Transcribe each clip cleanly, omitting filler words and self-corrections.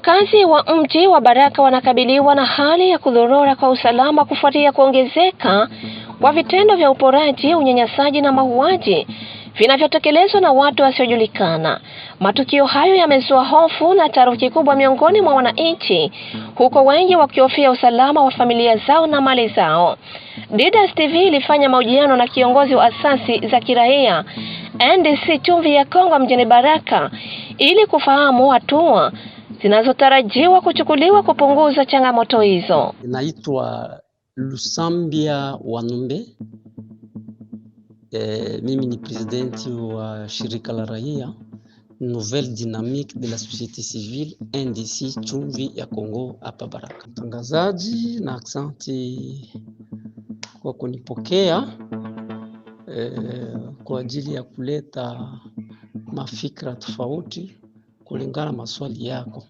Wakazi wa mji wa Baraka wanakabiliwa na hali ya kudorora kwa usalama kufuatia kuongezeka kwa vitendo vya uporaji, unyanyasaji na mauaji vinavyotekelezwa na watu wasiojulikana. Matukio hayo yamezua hofu na taharuki kubwa miongoni mwa wananchi, huko wengi wakihofia usalama wa familia zao na mali zao. Didas TV ilifanya mahojiano na kiongozi wa asasi za kiraia NDC Chumvi ya Kongo mjini Baraka ili kufahamu hatua zinazotarajiwa kuchukuliwa kupunguza changamoto hizo. Naitwa Lusambia Wanumbe. Mimi ni presidenti wa shirika la raia Nouvelle Dynamique de la Société Civile NDC Chumvi ya Kongo hapa Baraka. Mtangazaji, na asante kwa kunipokea kwa ajili ya kuleta mafikra tofauti kulingana maswali yako.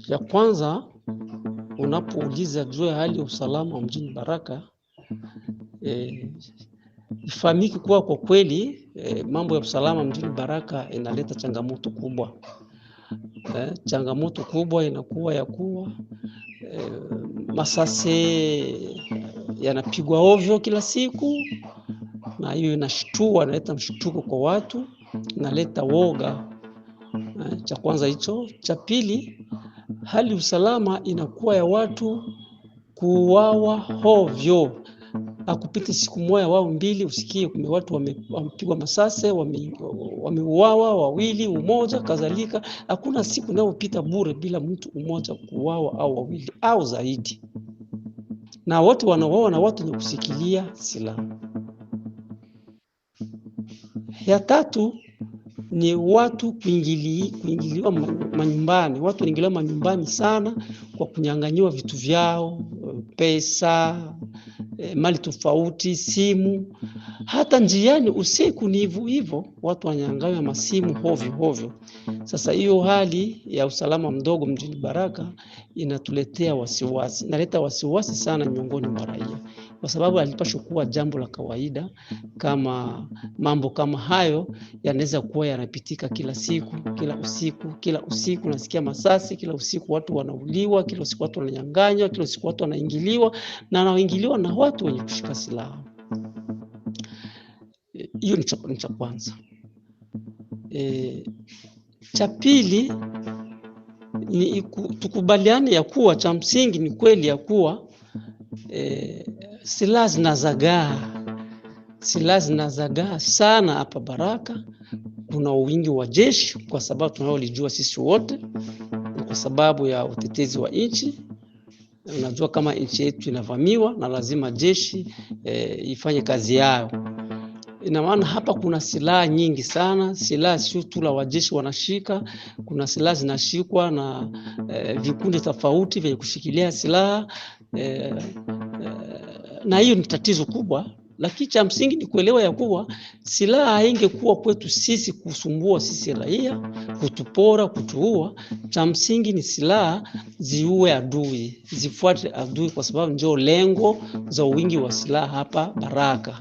Ya kwanza, unapouliza juu ya hali ya usalama mjini Baraka, ifahamike kuwa kwa kweli mambo ya usalama mjini Baraka inaleta changamoto kubwa. Changamoto kubwa inakuwa ya kuwa masase yanapigwa ovyo kila siku, na hiyo inashtua, inaleta mshtuko kwa watu, inaleta woga. Cha kwanza hicho. Cha pili, hali usalama inakuwa ya watu kuuawa hovyo. Hakupita siku moja wao mbili usikie kume watu wamepigwa masase, wameuawa wawili, umoja kadhalika. Hakuna siku inayopita bure bila mtu umoja kuuawa au wawili au zaidi. Na wote wanauawa na watu wenye kusikilia silaha. Ya tatu ni watu kuingiliwa manyumbani. Watu wanaingiliwa manyumbani sana kwa kunyang'anyiwa vitu vyao, pesa, mali tofauti, simu. Hata njiani usiku ni hivyo, watu wananyang'anywa masimu hovyo. Sasa hiyo hali ya usalama mdogo mjini Baraka inatuletea wasiwasi. Inaleta wasiwasi sana miongoni mwa raia, kwa sababu halipaswi kuwa jambo la kawaida kama mambo kama hayo yanaweza kuwa yanapitika kila siku, kila usiku nasikia masasi, kila usiku watu wanauliwa, kila usiku watu wananyang'anywa, kila usiku watu wanaingiliwa na watu wenye kushika silaha. Hiyo ni cha kwanza. Cha pili ni tukubaliane ya kuwa cha msingi ni kweli ya kuwa silaha zinazagaa sana hapa Baraka. Kuna wingi wa jeshi, kwa sababu tunaolijua sisi wote, kwa sababu ya utetezi wa nchi. Unajua kama nchi yetu inavamiwa na lazima jeshi ifanye kazi yao. Ina maana hapa kuna silaha nyingi sana. Silaha sio tu la wajeshi wanashika, kuna silaha zinashikwa na vikundi tofauti vya kushikilia silaha, na hiyo ni tatizo kubwa. Lakini cha msingi ni kuelewa ya kuwa silaha haingekuwa kwetu sisi kusumbua sisi raia, kutupora, kutuua. Cha msingi ni silaha ziue adui, zifuate adui, kwa sababu ndio lengo za wingi wa silaha hapa Baraka.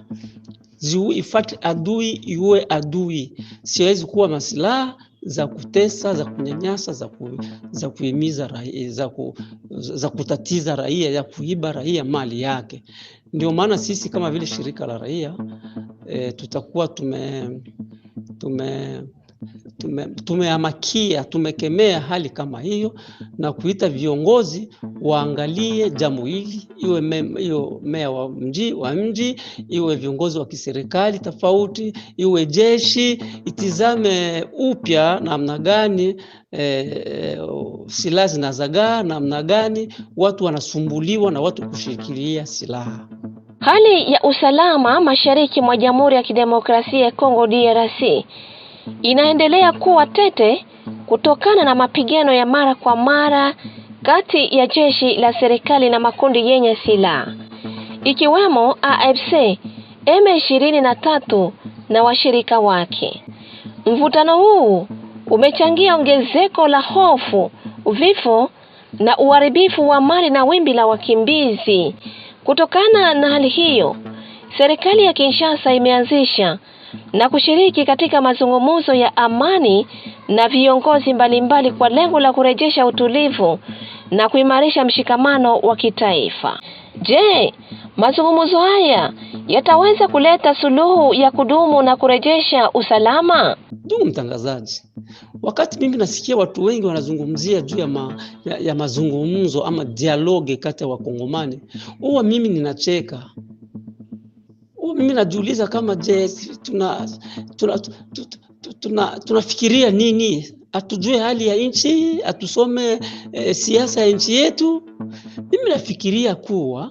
Ifuate adui, iue adui. Siwezi kuwa masilaha za kutesa, za kunyanyasa, za kuhimiza raia, za kutatiza raia, ya kuiba raia mali yake. Ndio maana sisi kama vile shirika la raia tutakuwa tumekemea hali kama hiyo, na kuita viongozi waangalie jambo hili, iwe meya wa mji, iwe viongozi wa kiserikali tofauti, iwe jeshi, itizame upya namna gani silaha zinazagaa, namna gani watu wanasumbuliwa na watu kushikilia silaha. Hali ya usalama mashariki mwa Jamhuri ya Kidemokrasia ya Kongo DRC inaendelea kuwa tete kutokana na mapigano ya mara kwa mara kati ya jeshi la serikali na makundi yenye silaha, ikiwemo AFC, M23 na washirika wake. Mvutano huu umechangia ongezeko la hofu, vifo na uharibifu wa mali na wimbi la wakimbizi. Kutokana na hali hiyo, serikali ya Kinshasa imeanzisha na kushiriki katika mazungumzo ya amani na viongozi mbalimbali kwa lengo la kurejesha utulivu na kuimarisha mshikamano wa kitaifa. Je, mazungumzo haya yataweza kuleta suluhu ya kudumu na kurejesha usalama? Ndugu mtangazaji, wakati mimi nasikia watu wengi wanazungumzia juu ya mazungumzo ama dialogue kati ya Wakongomani, huwa mimi ninacheka. Mimi najiuliza kama je, tunafikiria nini? Atujue hali ya nchi, atusome siasa ya nchi yetu. Mimi nafikiria kuwa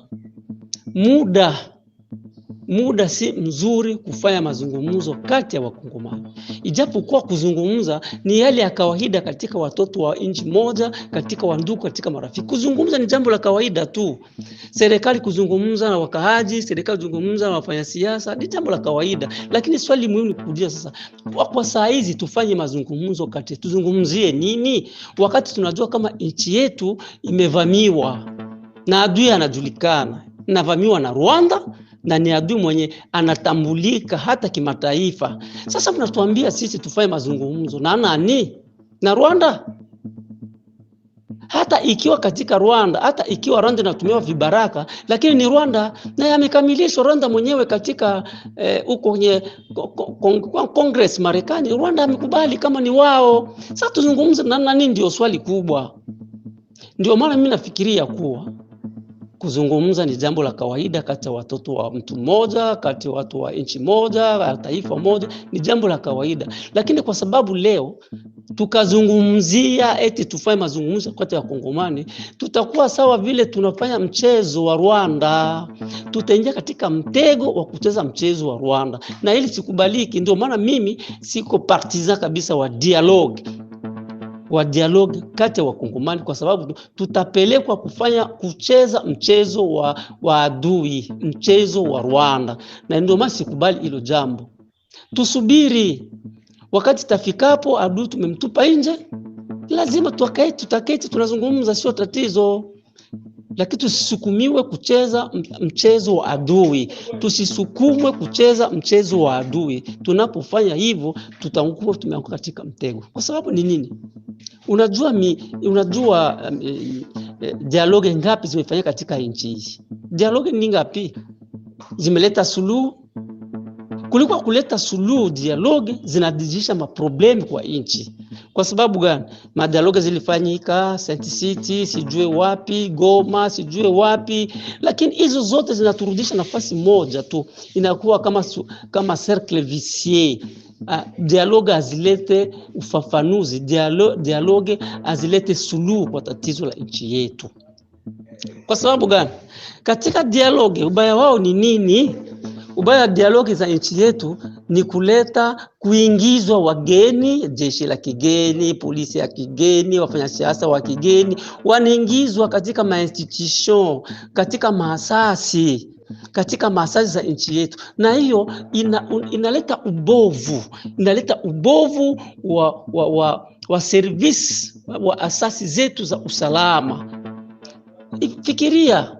muda si mzuri kufanya mazungumzo kati ya Wakongomani. Ijapokuwa kuzungumza ni hali ya kawaida katika watoto wa nchi moja, katika wandugu, katika marafiki. Kuzungumza ni jambo la kawaida tu. Serikali kuzungumza na wakaaji, serikali kuzungumza na wafanyasiasa ni jambo la kawaida. Lakini swali muhimu ni kujiuliza sasa, kwa saa hizi tufanye mazungumzo kati, tuzungumzie nini? Wakati tunajua kama nchi yetu imevamiwa na adui anajulikana. Inavamiwa na Rwanda na ni adui mwenye anatambulika hata kimataifa. Sasa mnatuambia sisi tufanye mazungumzo na nani? Na Rwanda? Hata ikiwa katika Rwanda, hata ikiwa Rwanda inatumiwa vibaraka, lakini ni Rwanda na yamekamilishwa. Rwanda mwenyewe katika huko kwenye Congress Marekani, Rwanda amekubali kama ni wao. Sasa tuzungumze na nani? Ndio swali kubwa. Ndio maana mimi nafikiria kuwa kuzungumza ni jambo la kawaida kati ya watoto wa mtu mmoja, kati ya watu wa nchi moja, taifa moja, ni jambo la kawaida. Lakini kwa sababu leo tukazungumzia eti tufanye mazungumzo kati ya Wakongomani, tutakuwa sawa vile tunafanya mchezo wa Rwanda. Tutaingia katika mtego wa kucheza mchezo wa Rwanda, na hili sikubaliki. Ndio maana mimi siko partisan kabisa wa dialogue kati ya Wakongomani, kwa sababu tutapelekwa kucheza mchezo wa adui, mchezo wa Rwanda, na ndio maana sikubali hilo jambo. Tusubiri wakati tafikapo, adui tumemtupa nje, lazima tutaketi tunazungumza, sio tatizo. Lakini tusisukumiwe kucheza mchezo wa adui, tusisukumwe kucheza mchezo wa adui. Tunapofanya hivyo tutakuwa tumeanguka katika mtego. Kwa sababu ni nini? Unajua dialogue ngapi zimefanyika katika nchi hii? Dialogue ni ngapi zimeleta suluhu? Kuliko kuleta suluhu, dialogue zinadijisha maproblemu kwa nchi. Kwa sababu gani? Madialogue zilifanyika Saint City, sijue wapi, Goma, sijue wapi, lakini hizo zote zinaturudisha nafasi moja tu. Inakuwa kama cercle vicieux. Dialogue azilete ufafanuzi, dialogue azilete suluhu kwa tatizo la nchi yetu. Kwa sababu gani? Katika dialogue ubaya wao ni nini? Ubaya wa dialogue za nchi yetu ni kuleta kuingizwa wageni, jeshi la kigeni, polisi ya kigeni, wafanyasiasa wa kigeni, wanaingizwa katika institution, katika maasasi za nchi yetu. Na hiyo inaleta ubovu wa service wa asasi zetu za usalama. Fikiria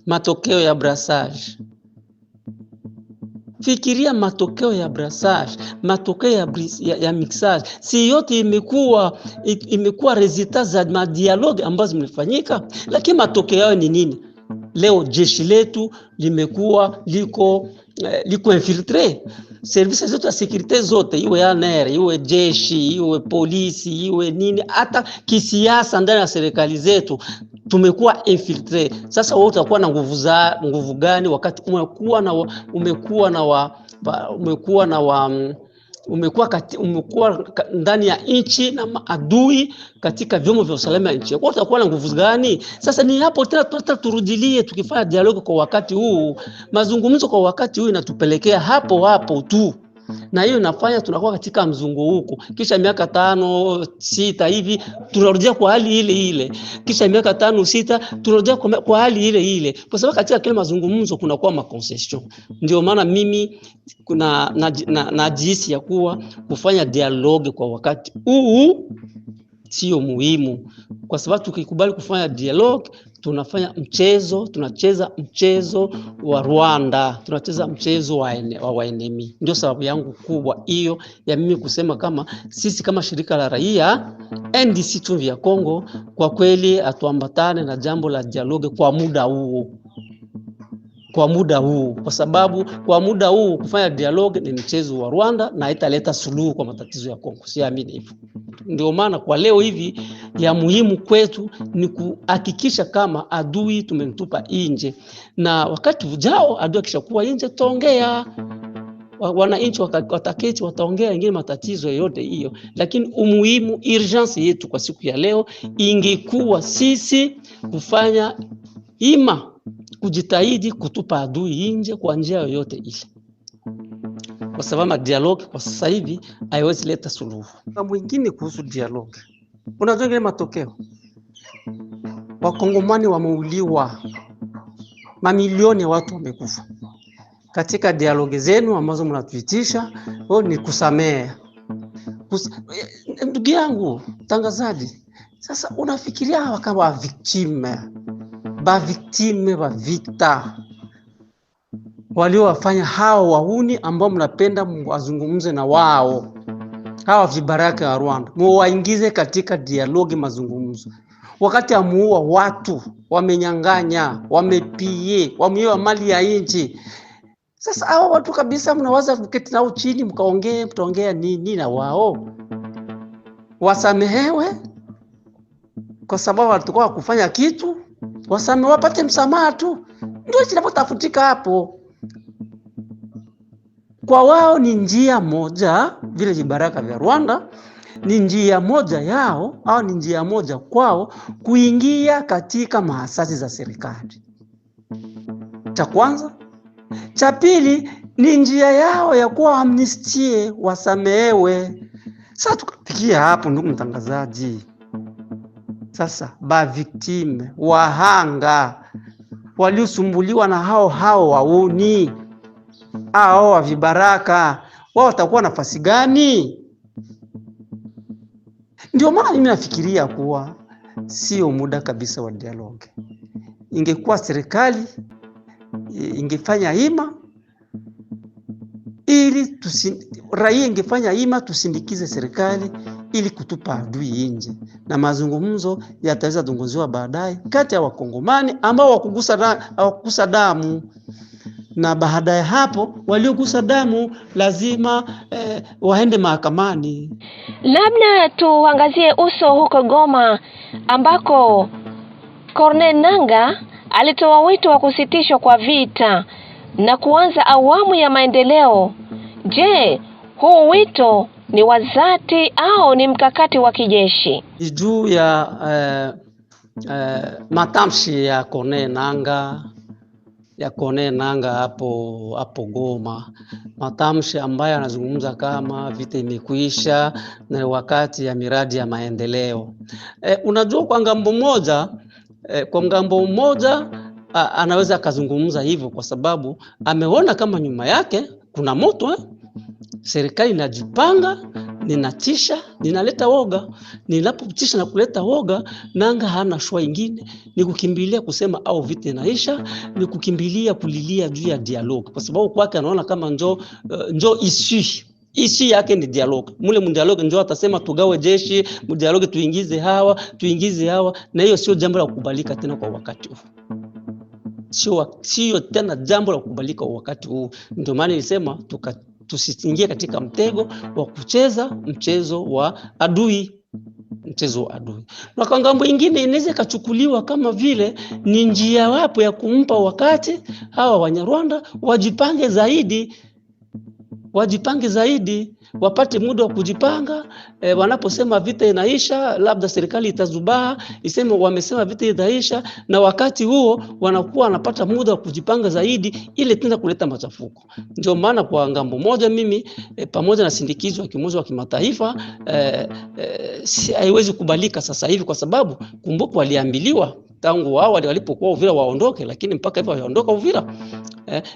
matokeo ya brassage. Fikiria matokeo ya brassage, matokeo ya mixage. Si yote imekuwa resultat za madialogue ambazo zimefanyika, lakini matokeo yao ni nini? Leo jeshi letu limekuwa liko infiltré. Services zetu za security zote, iwe ANR, iwe jeshi, iwe polisi, iwe nini, hata kisiasa ndani ya serikali zetu tumekuwa infiltré. Sasa wewe utakuwa na nguvu gani wakati umekuwa ndani ya nchi na maadui katika vyombo vya usalama ya nchi? Kwa utakuwa na nguvu gani? Sasa ni hapo tena turudilie, tukifanya dialogue kwa wakati huu, mazungumzo kwa wakati huu, inatupelekea hapo tu. Na hiyo inafanya tunakuwa katika mzunguko. Kisha miaka 5-6 hivi tunarudia kwa hali ile. Kisha miaka 5-6 tunarudia kwa hali ile. Kwa sababu katika kile mazungumzo kuna kuwa maconcession. Ndio maana mimi najihisi ya kuwa kufanya dialogue kwa wakati huu sio muhimu. Kwa sababu tukikubali kufanya dialogue tunacheza mchezo wa Rwanda, tunacheza mchezo wa enemy. Ndio sababu yangu kubwa hiyo ya mimi kusema kama sisi kama shirika la raia NDC Chumvi ya Kongo kwa kweli atuambatane na jambo la dialogue kwa muda huu, kwa sababu kwa muda huu kufanya dialogue ni mchezo wa Rwanda na italeta suluhu kwa matatizo ya Kongo. Siamini hivyo. Ndio maana kwa leo hivi ya muhimu kwetu ni kuhakikisha kama adui tumemtupa nje, na wakati ujao adui akishakuwa nje tutaongea, wananchi wataketi wataongea ingine matatizo yote hiyo. Lakini umuhimu urgence yetu kwa siku ya leo ingekuwa sisi kufanya kujitahidi kutupa adui nje kwa njia yoyote ile, kwa sababu dialogue kwa sasa hivi haiwezi leta suluhu. Na mwingine kuhusu dialogue, unajua ile matokeo, Wakongomani wameuliwa, mamilioni ya watu wamekufa katika dialogue zenu ambazo mnatuitisha ni kusamea. Ndugu yangu tangazaji, sasa unafikiria hawa kama victime wa vita waliowafanya hao wahuni ambao mnapenda wazungumze na wao, hawa vibaraka wa Rwanda, muwaingize katika dialogue, mazungumzo, wakati amuua watu, wamenyang'anya, wamepie, wameiba mali ya nchi. Sasa hawa watu kabisa mnawaza kuketi nao chini mtaongea nini na wao? Wasamehewe kwa sababu walikuwa kufanya kitu, wapate msamaha tu, ndio kinapotafutika hapo. Kwa wao ni njia moja, vile vibaraka vya Rwanda ni njia moja yao, au ni njia moja kwao kuingia katika maasasi za serikali. Cha kwanza. Cha pili ni njia yao ya kuwa amnistie, wasamehewe. Sasa tukafikia hapo, ndugu mtangazaji. Sasa victime, wahanga waliosumbuliwa na hao wauni, hao wa vibaraka, wao watakuwa nafasi gani? Ndio maana mimi nafikiria kuwa sio muda kabisa wa dialogue. Ingekuwa serikali ingefanya ili raia ingefanya tusindikize serikali ili kutupa adui nje, na mazungumzo yataweza dunguziwa baadaye kati ya Wakongomani ambao hawakugusa damu, na baada ya hapo waliogusa damu lazima waende mahakamani. Labda tuangazie uso huko Goma ambako Corneille Nangaa alitoa wito wa kusitishwa kwa vita na kuanza awamu ya maendeleo. Je, huu wito ni wa dhati au ni mkakati wa kijeshi? Juu ya matamshi ya Corneille Nangaa hapo Goma, matamshi ambayo anazungumza kama vita imekwisha na wakati ya miradi ya maendeleo. Unajua kwa ngambo moja anaweza akazungumza hivyo kwa sababu ameona kama nyuma yake kuna moto. Serikali inajipanga, ninatisha, ninaleta woga. Ninapotisha na kuleta woga, Nangaa hana shwa ingine ni kukimbilia kusema au vita inaisha, ni kukimbilia kulilia juu ya dialogue, kwa sababu kwake anaona kama njoo issue yake ni dialogue. Mule mdialogue njoo atasema tugawe jeshi, mdialogue tuingize hawa, na hiyo sio jambo la kukubalika tena kwa wakati huu. Sio tena jambo la kukubalika kwa wakati huu. Ndio maana nilisema tusiingie katika mtego wa kucheza mchezo wa adui. Na kwa ngambo nyingine inaweza kachukuliwa kama vile ni njia wapo ya kumpa wakati hawa Wanyarwanda wajipange zaidi, wapate muda wa kujipanga. Wanaposema vita inaisha, labda serikali itazubaa iseme wamesema vita inaisha, na wakati huo wanakuwa wanapata muda wa kujipanga zaidi ili tena kuleta machafuko. Ndio maana kwa ngambo moja mimi pamoja na sindikizo wa kimoja wa kimataifa haiwezi kubalika sasa hivi, kwa sababu kumbuka waliambiliwa tangu wao walipokuwa Uvira waondoke, lakini mpaka hivyo waondoka Uvira.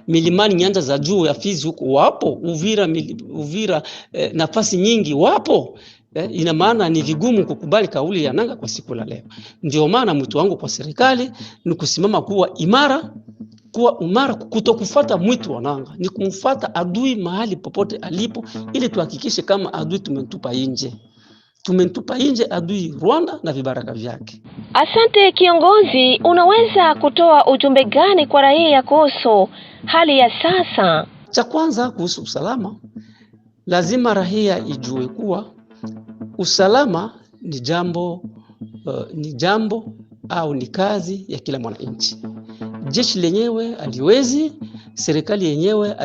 Milimani, nyanja za juu ya Fizi huko wapo, Uvira nafasi nyingi wapo. ina maana ni vigumu kukubali kauli ya Nanga kwa siku la leo. Ndio maana mwito wangu kwa serikali ni kusimama kuwa imara, kutokufuata mwito wa Nanga, ni kumfuata adui mahali popote alipo, ili tuhakikishe kama adui tumentupa nje adui Rwanda na vibaraka vyake. Asante kiongozi, unaweza kutoa ujumbe gani kwa raia kuhusu hali ya sasa? Cha kwanza kuhusu usalama, lazima raia ijue kuwa usalama ni jambo au ni kazi ya kila mwananchi. Jeshi lenyewe haliwezi, serikali yenyewe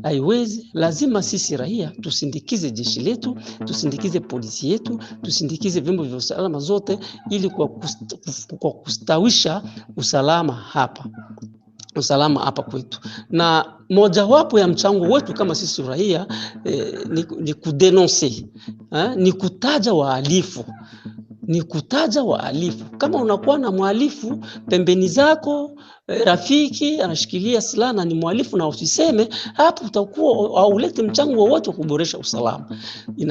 haiwezi. Lazima sisi raia tusindikize jeshi letu, tusindikize polisi yetu, tusindikize vyombo vya usalama zote, ili kwa kustawisha usalama hapa kwetu. Na mojawapo ya mchango wetu kama sisi raia ni kudenonse, ni kutaja wahalifu. Kama unakuwa na mhalifu pembeni zako, rafiki anashikilia silaha na ni mhalifu na usiseme, hapo utakuwa haulete mchango wowote wa kuboresha usalama.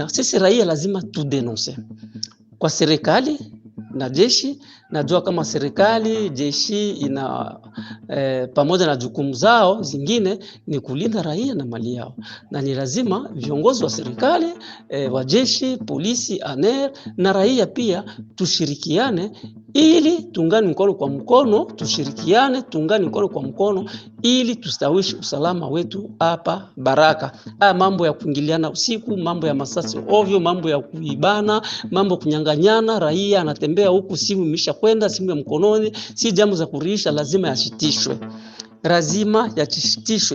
Sisi raia lazima tudenonse kwa serikali na jeshi. Najua kama serikali, jeshi ina pamoja na jukumu zao zingine ni kulinda raia na mali yao, na ni lazima viongozi wa serikali, wa jeshi, polisi, ANR na raia pia tushirikiane, ili tungane mkono kwa mkono, ili tustawishi usalama wetu hapa Baraka. Mambo ya kuingiliana usiku, mambo ya masasi ovyo, mambo ya kuibana, mambo kunyanganyana, raia anatembea huku simu imesha kwenda, simu ya mkononi, si jambo za kurisha, lazima yashitishwe.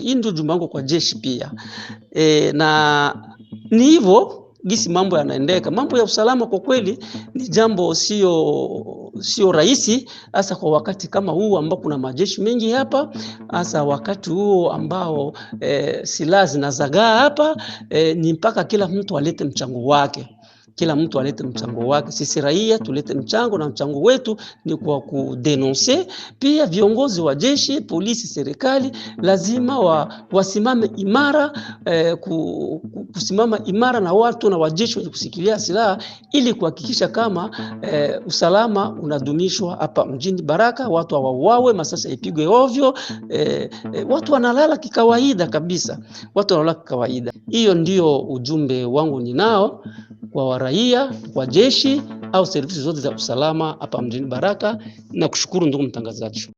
Hii ndio ujumbe wangu kwa jeshi pia. Na ni hivyo gisi mambo yanaendeka. Mambo ya usalama kwa kweli ni jambo sio rahisi, hasa kwa wakati kama huu ambao kuna majeshi mengi hapa, hasa wakati huo ambao silaha zinazagaa hapa. Ni mpaka kila mtu alete mchango wake. Sisi raia tulete mchango, na mchango wetu ni kwa kudenonse. Pia viongozi wa jeshi, polisi, serikali lazima wasimame imara, kusimama imara na watu na wajeshi wenye kusikilia silaha, ili kuhakikisha kama usalama unadumishwa hapa mjini Baraka. Watu hawauawe, masasa ipigwe ovyo, watu wanalala kikawaida kabisa. Hiyo ndio ujumbe wangu ninao kwa raia, kwa jeshi au servisi zote za usalama hapa mjini Baraka. Na kushukuru ndugu mtangazaji.